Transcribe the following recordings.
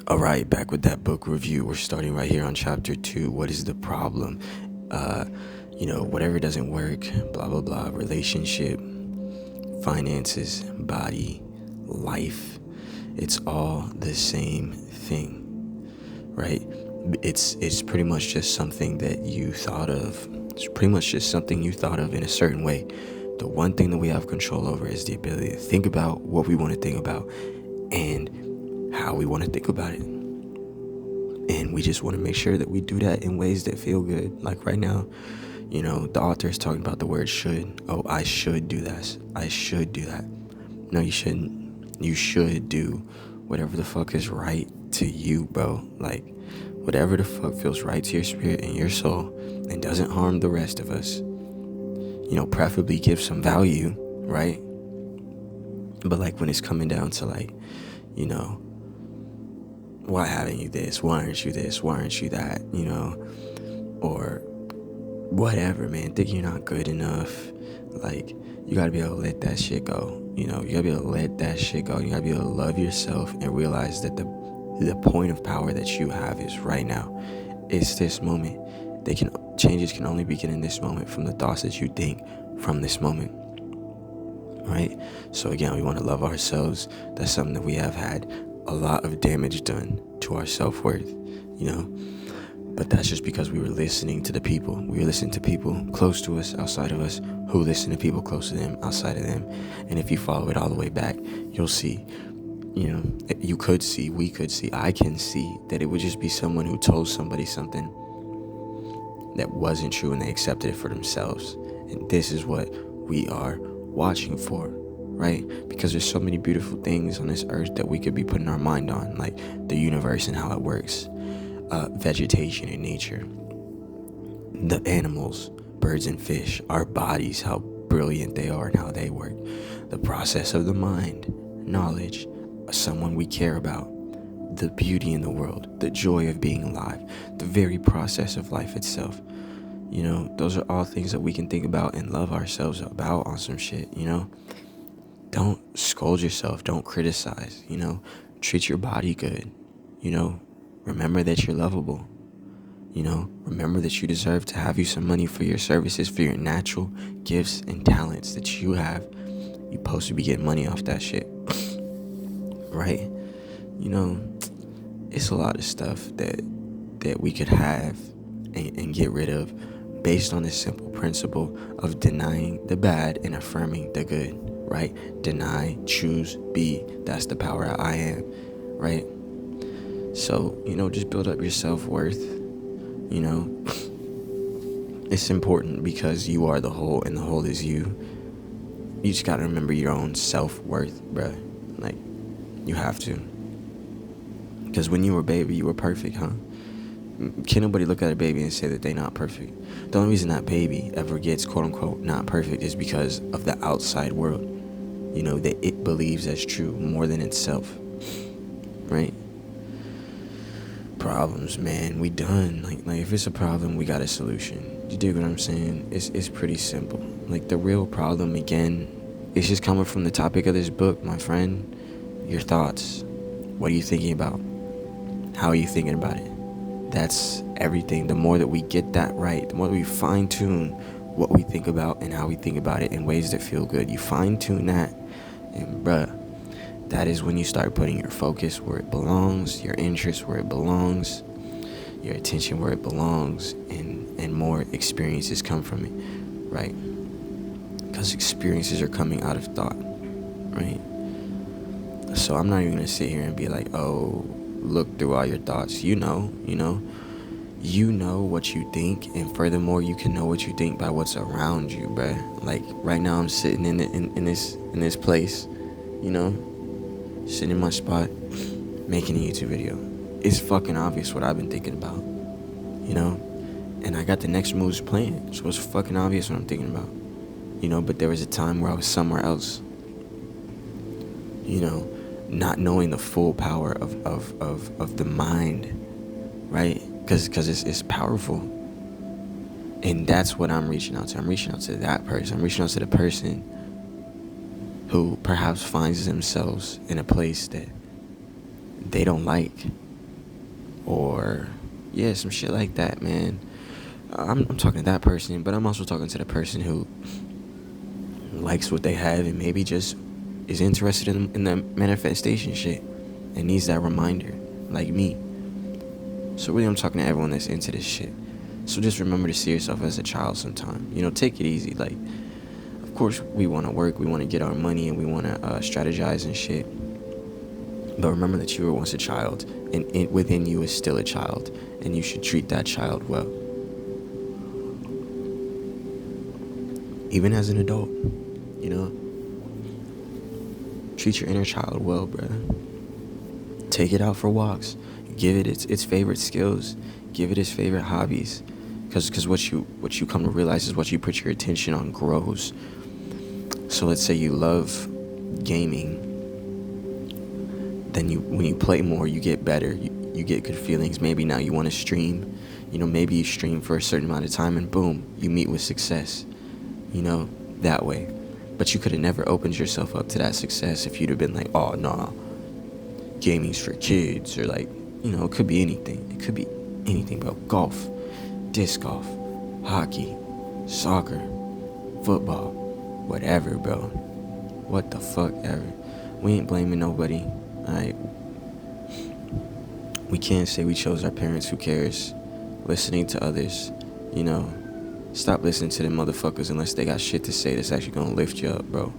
All right, back with that book review. We're starting right here on chapter 2. What is the problem? Whatever doesn't work, blah, blah, blah, relationship, finances, body, life. It's all the same thing, right? It's pretty much just something that you thought of. It's pretty much just something you thought of in a certain way. The one thing that we have control over is the ability to think about what we want to think about and how we want to think about it. And we just want to make sure that we do that in ways that feel good. Like right now, the author is talking about the word should. Oh, I should do this. I should do that. No, you shouldn't. You should do whatever the fuck is right to you, bro. Like, whatever the fuck feels right to your spirit and your soul and doesn't harm the rest of us. Preferably give some value, right? But like when it's coming down to why haven't you this? Why aren't you this? Why aren't you that? Or whatever, man. Think you're not good enough. Like, you gotta be able to let that shit go. You gotta be able to let that shit go. You gotta be able to love yourself and realize that the point of power that you have is right now. It's this moment. Changes can only begin in this moment from the thoughts that you think from this moment. Right? So again, we want to love ourselves. That's something that we have had a lot of damage done to our self-worth, but that's just because we were listening to the people. We were listening to people close to us, outside of us, who listen to people close to them, outside of them. And if you follow it all the way back, you'll see, you could see, we could see, I can see that it would just be someone who told somebody something that wasn't true and they accepted it for themselves. And this is what we are watching for, right? Because there's so many beautiful things on this earth that we could be putting our mind on, like the universe and how it works, vegetation and nature, the animals, birds and fish, our bodies, how brilliant they are and how they work, the process of the mind, knowledge, someone we care about, the beauty in the world, the joy of being alive, the very process of life itself. Those are all things that we can think about and love ourselves about on some shit. Don't scold yourself. Don't criticize. Treat your body good. Remember that you're lovable. Remember that you deserve to have you some money for your services, for your natural gifts and talents that you have. You're supposed to be getting money off that shit. Right? It's a lot of stuff that we could have and get rid of based on this simple principle of denying the bad and affirming the good, right? Deny, choose, be. That's the power of I am, right? So, just build up your self-worth. It's important because you are the whole and the whole is you. You just gotta remember your own self-worth, bruh. Like, you have to. Because when you were a baby, you were perfect, huh? Can nobody look at a baby and say that they're not perfect? The only reason that baby ever gets quote-unquote not perfect is because of the outside world. That it believes that's true more than itself. Right? Problems, man. We done. Like if it's a problem, we got a solution. You dig what I'm saying? It's pretty simple. Like, the real problem, again, is just coming from the topic of this book, my friend. Your thoughts. What are you thinking about? How are you thinking about it? That's everything. The more that we get that right, the more that we fine-tune what we think about and how we think about it in ways that feel good. You fine-tune that, and bruh, that is when you start putting your focus where it belongs, your interest where it belongs, your attention where it belongs, and more experiences come from it, right? Because experiences are coming out of thought, right? So I'm not even going to sit here and be like, oh, look through all your thoughts. You know what you think, and furthermore, you can know what you think by what's around you, bruh. Like, right now, I'm sitting in this place, sitting in my spot, making a YouTube video. It's fucking obvious what I've been thinking about, and I got the next moves planned, so it's fucking obvious what I'm thinking about, but there was a time where I was somewhere else, not knowing the full power of the mind, right? Because it's powerful. And that's what I'm reaching out to. I'm reaching out to that person. I'm reaching out to the person who perhaps finds themselves in a place that they don't like, or yeah, some shit like that, man. I'm talking to that person, but I'm also talking to the person who likes what they have and maybe just is interested in the manifestation shit and needs that reminder, like me. So really, I'm talking to everyone that's into this shit. So just remember to see yourself as a child sometime. Take it easy. Like, of course, we want to work, we want to get our money, and we want to strategize and shit. But remember that you were once a child, and within you is still a child, and you should treat that child well. Even as an adult, treat your inner child well, bruh. Take it out for walks. Give it its favorite skills. Give it its favorite hobbies. Because what you come to realize is what you put your attention on grows. So let's say you love gaming. Then when you play more, you get better. You get good feelings. Maybe now you want to stream. Maybe you stream for a certain amount of time and boom, you meet with success. That way. But you could have never opened yourself up to that success if you'd have been like, oh, nah, gaming's for kids. Or like, it could be anything. It could be anything, bro. Golf, disc golf, hockey, soccer, football, whatever, bro. What the fuck ever. We ain't blaming nobody, alright? We can't say we chose our parents. Who cares? Listening to others, stop listening to them motherfuckers unless they got shit to say that's actually gonna lift you up, bro.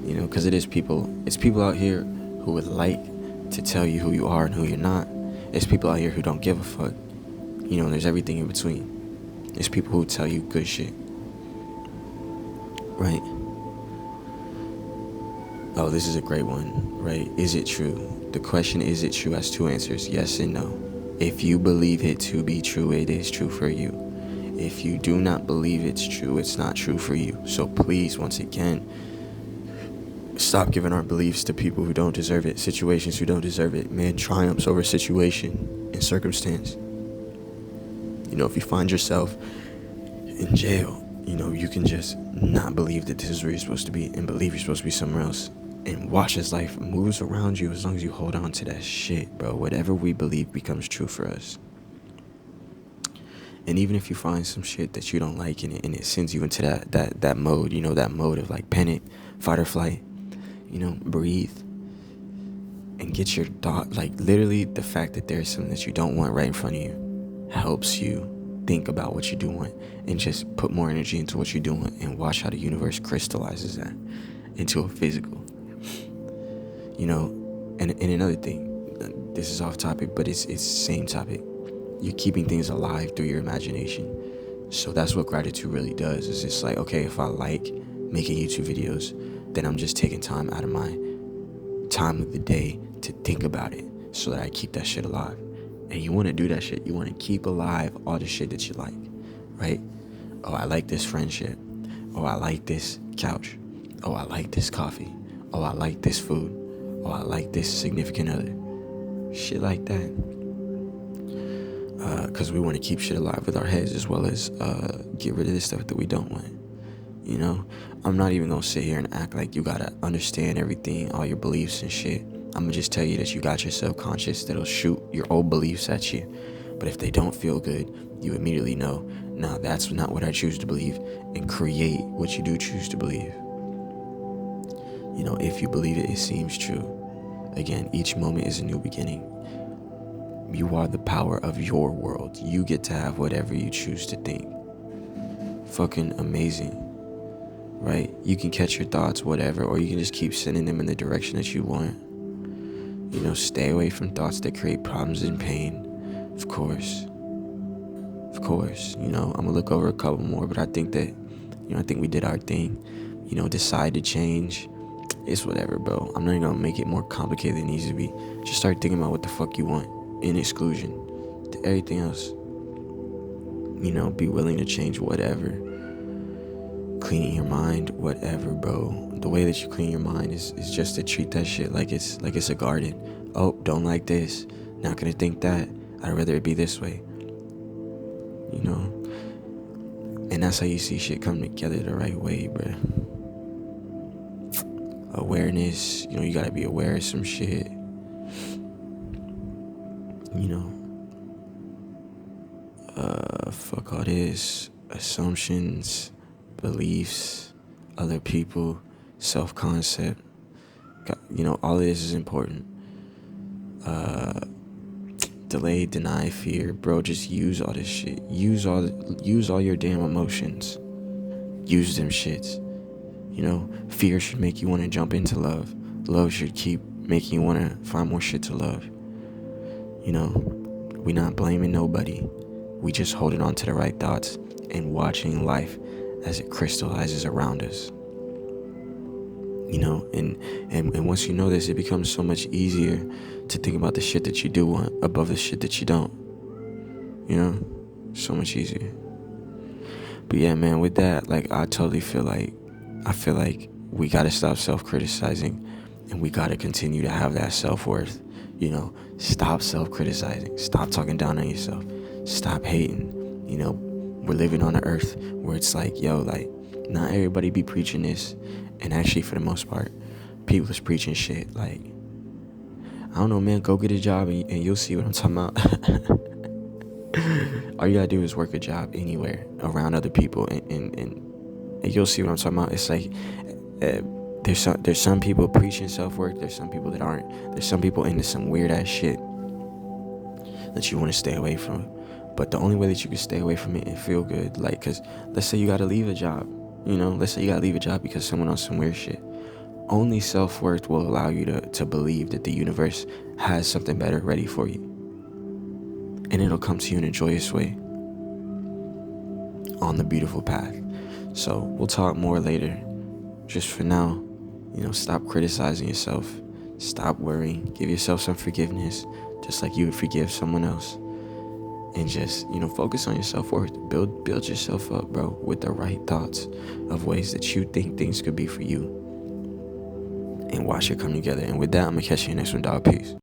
Because it's people out here who would like to tell you who you are and who you're not. It's people out here who don't give a fuck. There's everything in between. There's people who tell you good shit. Right? Oh, this is a great one, right? Is it true? The question, is it true, has two answers, yes and no. If you believe it to be true, it is true for you. If you do not believe it's true, it's not true for you. So please, once again, stop giving our beliefs to people who don't deserve it, situations who don't deserve it. Man triumphs over situation and circumstance. If you find yourself in jail, you can just not believe that this is where you're supposed to be and believe you're supposed to be somewhere else. And watch as life moves around you as long as you hold on to that shit, bro. Whatever we believe becomes true for us. And even if you find some shit that you don't like and it sends you into that mode, that mode of like panic, fight or flight, breathe and get your thought, like literally the fact that there's something that you don't want right in front of you helps you think about what you do want and just put more energy into what you're doing and watch how the universe crystallizes that into a physical. And another thing, this is off topic, but it's the same topic. You're keeping things alive through your imagination. So that's what gratitude really does. Is it's like, okay, if I like making YouTube videos, then I'm just taking time out of my time of the day to think about it so that I keep that shit alive. And you want to do that shit. You want to keep alive all the shit that you like, right? Oh, I like this friendship. Oh, I like this couch. Oh, I like this coffee. Oh, I like this food. Oh, I like this significant other. Shit like that. Because we want to keep shit alive with our heads as well as get rid of the stuff that we don't want. I'm not even going to sit here and act like you got to understand everything, all your beliefs and shit. I'm going to just tell you that you got your subconscious that'll shoot your old beliefs at you. But if they don't feel good, you immediately know, nah, that's not what I choose to believe, and create what you do choose to believe. If you believe it, it seems true. Again, each moment is a new beginning. You are the power of your world. You get to have whatever you choose to think. Fucking amazing. Right? You can catch your thoughts, whatever, or you can just keep sending them in the direction that you want. Stay away from thoughts that create problems and pain. Of course. I'm gonna look over a couple more, but I think that, I think we did our thing. Decide to change. It's whatever, bro. I'm not even gonna make it more complicated than it needs to be. Just start thinking about what the fuck you want in exclusion to everything else. Be willing to change whatever. Cleaning your mind, whatever, bro. The way that you clean your mind is just to treat that shit like it's a garden. Oh, don't like this. Not gonna think that. I'd rather it be this way. And that's how you see shit come together the right way, bro. Awareness, you gotta be aware of some shit. you know, fuck all this assumptions, beliefs, other people, self-concept. All of this is important. Delay, deny, fear, bro. Just use all this shit. Use all your damn emotions. Use them shits. Fear should make you want to jump into love. Love should keep making you want to find more shit to love. We not blaming nobody. We just holding on to the right thoughts and watching life as it crystallizes around us. And once you know this, it becomes so much easier to think about the shit that you do want above the shit that you don't. So much easier. But yeah, man, with that, like, I feel like we gotta stop self-criticizing, and we gotta continue to have that self-worth. Stop self-criticizing. Stop talking down on yourself. Stop hating. We're living on an earth where it's like, not everybody be preaching this. And actually, for the most part, people is preaching shit. Like, I don't know, man, go get a job and you'll see what I'm talking about. All you gotta do is work a job anywhere around other people, and you'll see what I'm talking about. It's like, there's some people preaching self-worth. There's some people that aren't. There's some people into some weird-ass shit that you want to stay away from. But the only way that you can stay away from it and feel good, like, because let's say you gotta leave a job. Let's say you gotta leave a job because someone on some weird shit. Only self-worth will allow you to believe that the universe has something better ready for you. And it'll come to you in a joyous way on the beautiful path. So we'll talk more later. Just for now, stop criticizing yourself. Stop worrying. Give yourself some forgiveness, just like you would forgive someone else. And just, focus on your self-worth. Build yourself up, bro, with the right thoughts of ways that you think things could be for you. And watch it come together. And with that, I'm going to catch you in the next one, dog. Peace.